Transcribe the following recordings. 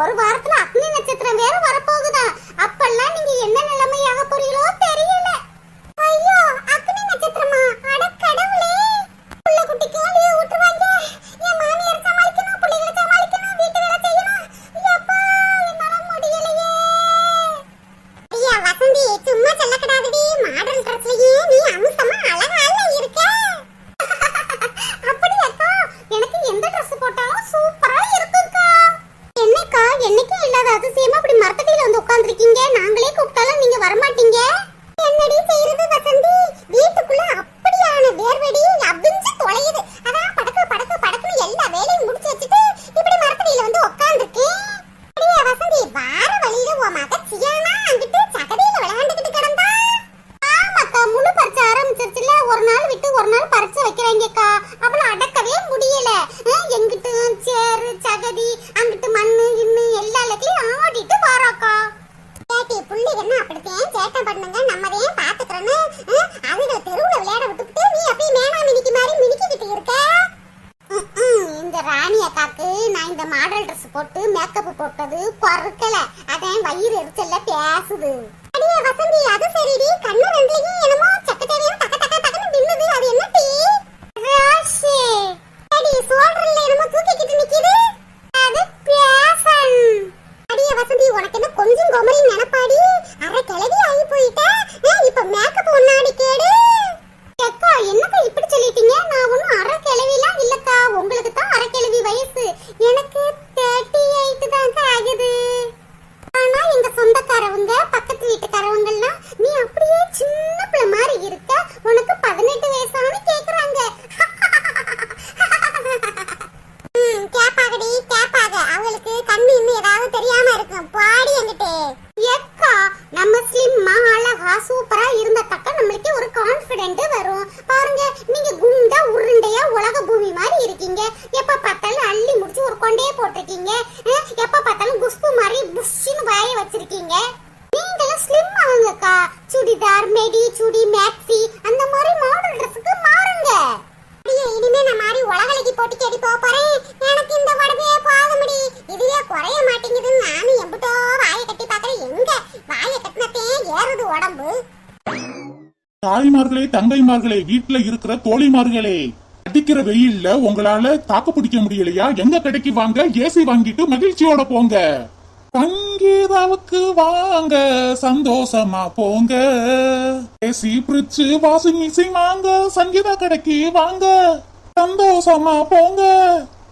ஒரு வாரத்துல அக்னி நட்சத்திரம் வேற வரப்போகுதா. அப்பெல்லாம் நீங்க என்ன நிலைமையாக போறீங்களோ தெரியல. ஐயோ, அக்னி நட்சத்திரமா? அட கடவுளே! புள்ள குட்டிக்கு லீவ் விட்டுருவாங்க. என் மாமியார் சமாளிக்கணும், புள்ளைகளை சமாளிக்கணும், வீட்டு வேலை செய்யணும். அப்பா, என்னால முடியலையே. ஐயா வசந்தி, சும்மா சொல்லக்கூடாதுடி. மாடல் ட்ரெஸ்லயே நீ அம்சமா அழகா இருக்க. அப்படியாக்கா? எனக்கு எந்த ட்ரெஸ் போட்டாலும் சூப்பரா இருக்குக்கா. என்னக்கா, என்னைக்கும் இல்லாத அதிசயமா அப்படி மரத்தடியில வந்து உட்கார்ந்திருக்கீங்க? நாங்களே கூப்பிட்டாலும் நீங்க வரமாட்டீங்க. என்னடி செய்யறது வசந்தி? வீட்டுக்குள்ள அப்படியான வேர்வெடி அபிஞ்சு தொலையுது. அதான் படக்கு படக்கு படக்குன்னு எல்லா வேலையும் முடிச்சு வச்சுட்டு இப்படி மரத்தடியில வந்து உட்கார்ந்திருக்கேன். அப்படியே வசந்தி, வார வழியில உன் மக சியானா அங்கிட்டு சகதியில விளையாண்டுக்கிட்டு கிடந்தா. ஆமாக்கா, முழு பறிச்ச ஆரம்பிச்சிருச்சுல. ஒரு நாள் விட்டு ஒரு நாள் பறிச்சு வைக்கிறாங்கக்கா. அவளை அடக்கவே முடியல. எங்கிட்டு சேரு சகதி, அங்கிட்டு மண்ணு இன்னு எல்லா இடத்துலயும் ஆடிட்டு வாராக்கா. கேட்டி புள்ளி என்ன அப்படித்தான் சேட்டை பண்ணுங்க, நம்மதையும் பாத்துக்கிறேன்னு அதுகளை தெருவுல விளையாட விட்டுவிட்டு நீ அப்படியே மேனா மினிக்கு மாதிரி மினிக்கிட்டு இருக்க. இந்த ராணி அக்காக்கு நான் இந்த மாடல் ட்ரெஸ் போட்டு மேக்கப் போட்டது பொறுக்கல. அதான் வயிறு எரிச்சல்ல பேசுது. அடியே வசந்தி, அது சரிடி. கண்ணு ரெண்டுலயும் என்னமோ சக்கச்சேரியும் டக்க டக்க டக்குன்னு பின்னுது. அது என்ன டீ? ராஷி. அடி சோல்டர்ல என்னமோ தூக்கிக்கிட்டு நிக்குது. அது பேசன். அடியே வசந்தி, உனக்கு என்ன கொஞ்சம் குமரி நினைப்பாடி? அரை கிளவி ஆகி போயிட்ட. இப்ப மேக்கப் ஒன்னாடி கேடு. அக்கா, என்னக்கா இப்படி சொல்லிட்டீங்க? நான் ஒன்னும் அரை கிளவிலாம் இல்லக்கா. உங்களுக்கு தான் அரை கிளவி வயசு. எனக்கு 38 தாங்க ஆகுது. ஆனா எங்க சொந்தக்காரவங்க பக்கத்து வீட்டுக்காரவங்கலாம் நீ அப்படியே சின்ன பிள்ளை மாதிரி இருக்க, உனக்கு 18 வயசானு கேக்குறாங்க. கேப்பாகடி கேப்பாக. அவங்களுக்கு கண்ணு இன்னும் ஏதாவது தெரியாம இருக்கும். பாடி என்கிட்ட. எக்கா, நம்ம ஸ்லிம்மா அழகா சூப்பரா இருந்த தக்க நம்மளுக்கு ஒரு கான்ஃபிடென்ட் வரும். பாருங்க, நீங்க குண்டா உருண்டையா உலக பூமி மாதிரி இருக்கீங்க. எப்ப பார்த்தாலும் அள்ளி முடிச்சு ஒரு கொண்டையே போட்டிருக்கீங்க. எப்ப பார்த்தாலும் குஸ்பு மாதிரி புஷ்ஷின்னு வாய வச்சிருக்கீங்க. நீங்களும் ஸ்லிம் ஆகுங்கக்கா. சுடிதார், மெடி, சுடி, மேக்ஸி அந்த மாதிரி மாடல் ட்ரெஸ்ஸுக்கு மாறுங்க. இனிமே நான் மாதிரி உலகலைக்கு போட்டி கேடி போறேன். எனக்கு இந்த உடம்பே போதுமடி. இதுவே குறைய மாட்டேங்குது. நானும் எம்பிட்டோ வாயை கட்டி பாக்குறேன். எங்க வாயை கட்டினத்தே ஏறுது உடம்பு. தாய்மார்களே, தங்கைமார்களே, வீட்டுல இருக்கிற தோழிமார்களே, அடிக்கிற வெயில்ல உங்களால தாக்கு பிடிக்க முடியலையா? எங்க கடைக்கு வாங்க, ஏசி வாங்கிட்டு மகிழ்ச்சியோட போங்க. சங்கீதாவுக்கு வாங்க, சந்தோஷமா போங்க. ஏசி பிரிட்ஜ் வாஷிங் மிஷின் வாங்க, சங்கீதா கடைக்கு வாங்க, சந்தோஷமா போங்க.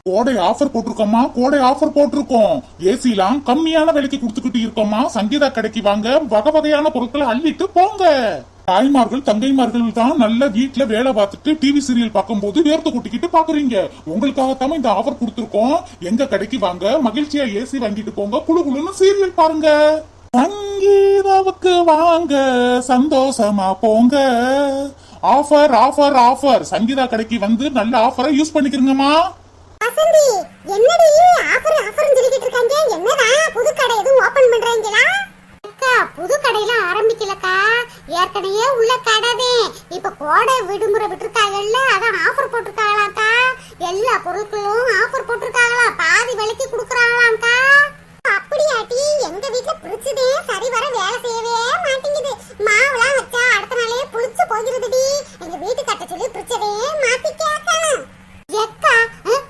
கோடை ஆஃபர் போட்டிருக்கோமா? கோடை ஆஃபர் போட்டிருக்கோம். ஏசிலாம் கம்மியான விலைக்கு கொடுத்துக்கிட்டு இருக்கோமா? சங்கீதா கடைக்கு வாங்க, வகை வகையான பொருட்களை அள்ளிட்டு போங்க. தாய்மார்கள் தங்கைமார்கள் தான் நல்ல வீட்டுல வேலை பார்த்துட்டு டிவி சீரியல் பார்க்கும் போது வேர்த்து கொட்டிக்கிட்டு பாக்குறீங்க. உங்களுக்காகத்தான் இந்த ஆஃபர் கொடுத்துருக்கோம். எங்க கடைக்கு வாங்க, மகிழ்ச்சியா ஏசி வாங்கிட்டு போங்க, குழு குழுன்னு சீரியல் பாருங்க. சங்கீதாவுக்கு வாங்க, சந்தோஷமா போங்க. Offer offer offer. சங்கீதா கடைக்கு வந்து நல்ல ஆஃபரை யூஸ் பண்ணிக்கிறீங்கம்மா. வசந்தி, என்னடி ஆஃபர் ஆஃபர்னு சொல்லிட்டு இருக்காங்க? என்னடா புது கடை எதுவும் ஓபன் பண்றீங்களா? அக்கா, புது கடையில ஆரம்பிக்கலக்கா. ஏற்கனவே உள்ள கடைதே. இப்ப கோடை விடுமுறை விட்டுருக்காங்கல்ல, அதான் ஆஃபர் போட்டிருக்காங்களாக்கா. எல்லா பொருட்களும் ஆஃபர் போட்டிருக்காங்களா, பாதி விலைக்கு கொடுக்குறாங்களாக்கா. அப்படியாட்டி? எங்க வீட்டுல பிடிச்சதே சரி வர வேலை செய்யவே மாட்டேங்குது. மாவுலாம் வச்சா அடுத்த நாளே புளிச்சு போயிருதுடி. எங்க வீட்டு கட்ட சொல்லி பிடிச்சதே மாத்தி கேட்கணும். எக்கா,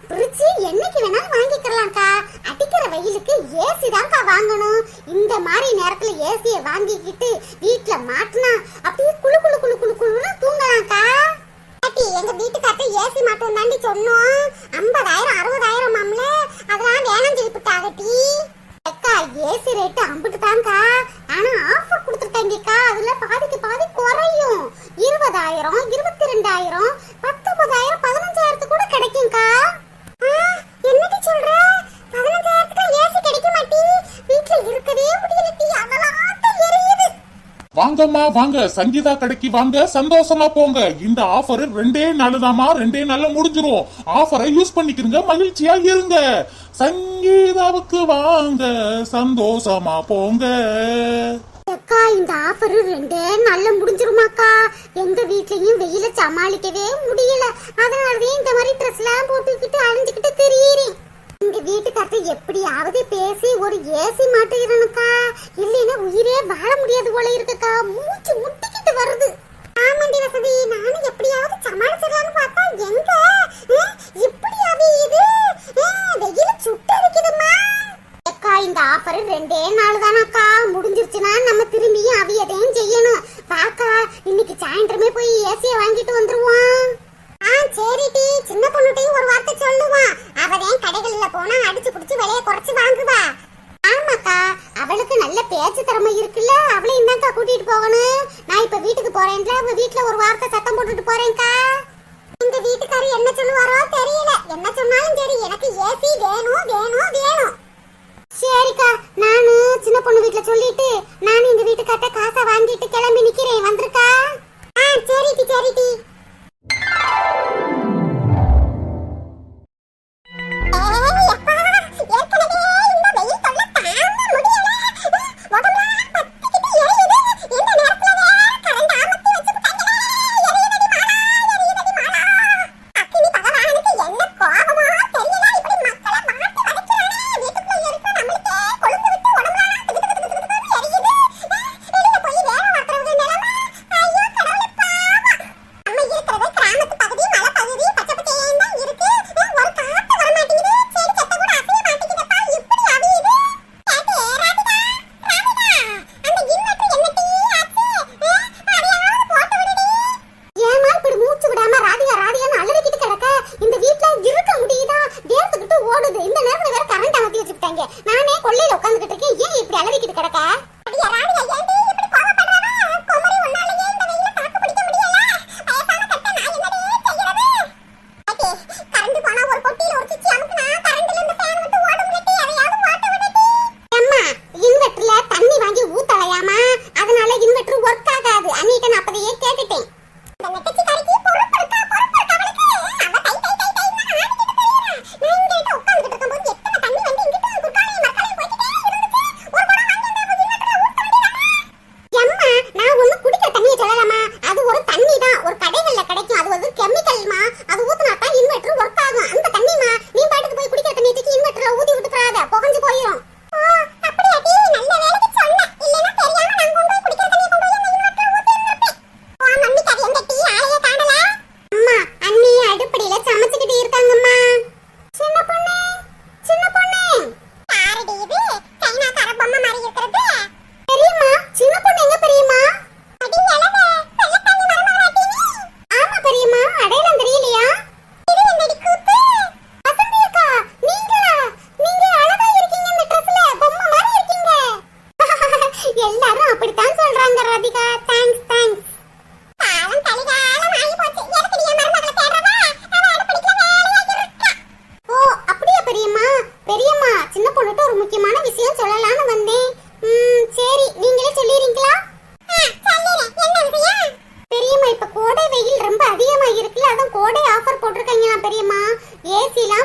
பிரிட்ஜ் என்னைக்கு வேணாலும் வாங்கிக்கலாம்க்கா. அடிக்கிற வெயிலுக்கு ஏசி தான்க்கா வாங்கணும். இந்த மாதிரி நேரத்துல ஏசியை வாங்கிக்கிட்டு வீட்டுல மாட்டினா அப்படியே குளு குளு குளு குளு குளுன்னு தூங்கலாம்க்கா. எங்க வீட்டுக்கார்ட்ட ஏசி மாட்டோம் தாண்டி சொன்னோம். 50,000 60,000 மாம்ல, அதெல்லாம் வேணாம் சொல்லிவிட்டாகட்டி. அக்கா, ஏசி ரேட்டு 50 தான்க்கா. ஆனா ஆஃபர் கொடுத்துட்டாங்கக்கா. அதுல பாதிக்கு பாதி குறையும். 20,000 22,000 19,000 15,000 கூட கிடைக்கும்க்கா. என்னடி சொல்ற? 15,000 ஏசி கிடைக்க மாட்டி? வீட்டுல இருக்கவே முடியலட்டி. அதெல்லாம் எரியுது. வாங்கம்மா வாங்க, சங்கீதா கடைக்கு வாங்க, சந்தோஷமா போங்க. இந்த ஆஃபர் 2 நாளுதாமா, 2 நாள்ல முடிஞ்சிரும். ஆஃபரை யூஸ் பண்ணிக்கிறங்க, மகிழ்ச்சியா இருங்க. சங்கீதாவுக்கு வாங்க, சந்தோஷமா போங்க. அக்கா, இந்த ஆஃபர் 2 நாள்ல முடிஞ்சிருமாக்கா? எங்க வீட்லயும் வெயில சமாளிக்கவே முடியல. அதனாலதான் இந்த மாதிரி ட்ரெஸ் எல்லாம் போட்டுக்கிட்டு அழிஞ்சுக்கிட்டு தெரியுறேன். எங்க வீட்டுக்காரர் எப்படியாவது பேசி ஒரு ஏசி மாட்டிடணுக்கா, இல்லைன்னா உயிரே வாழ முடியாது போல இருக்குக்கா. மூச்சு முட்டிக்கிட்டு வருது. ஆமாண்டி வசதி, நானும் எப்படியாவது சமாளிச்சிடலாம்னு பார்த்தா எங்க இப்படியாவது இது வெயில சுட்டு இருக்குதுமா. அக்கா இந்த ஆஃபர் 2 நாள் தானக்கா, முடிஞ்சிருச்சுன்னா நம்ம திரும்பியும் அவியதையும் செய்யணும். பாக்கா இன்னைக்கு சாயந்தரமே போய் ஏசிய வாங்கிட்டு வந்துருவோம். சரிடி, சின்ன பொண்ணுட்டையும் ஒரு வார்த்தை சொல்லுவான். அவதான் கடைகள்ல போனா அடிச்சு புடிச்சு விலைய குறைச்சு வாங்குவா. ஆமாக்கா, அவளுக்கு நல்ல பேச்சு திறமை இருக்குல்ல, அவளையும் என்னக்கா கூட்டிட்டு போகணும். நான் இப்ப வீட்டுக்கு போறேன்ல, அவ வீட்டுல ஒரு வார்த்தை சத்தம் போட்டுட்டு போறேன்க்கா. எங்க வீட்டுக்காரர் என்ன சொல்லுவாரோ தெரியல. என்ன சொன்னாலும் சரி, எனக்கு ஏசி வேணும் வேணும் வேணும். சரிக்கா, நானு சின்ன பொண்ணு வீட்டுல சொல்லிட்டு நானும் எங்க வீட்டுக்கார்ட்ட காசை வாங்கிட்டு கிளம்பி நிக்கிறேன். வந்திருக்கா? சரிடி சரிடி. நானே கொள்ளையில உட்கார்ந்துகிட்டு இருக்கேன், ஏன் இப்படி அலறிக்கிட்டு கிடக்க?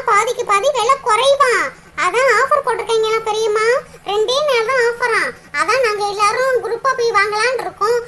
பாதிக்கு பாதி விலை குறைவா. அதான் ஆஃபர் போட்டிருக்கீங்களா பெரியம்மா? 2 நாள் தான் ஆஃபரா. அதான் நாங்க எல்லாரும் குரூப்பா போய் வாங்கலாம்னு இருக்கோம்.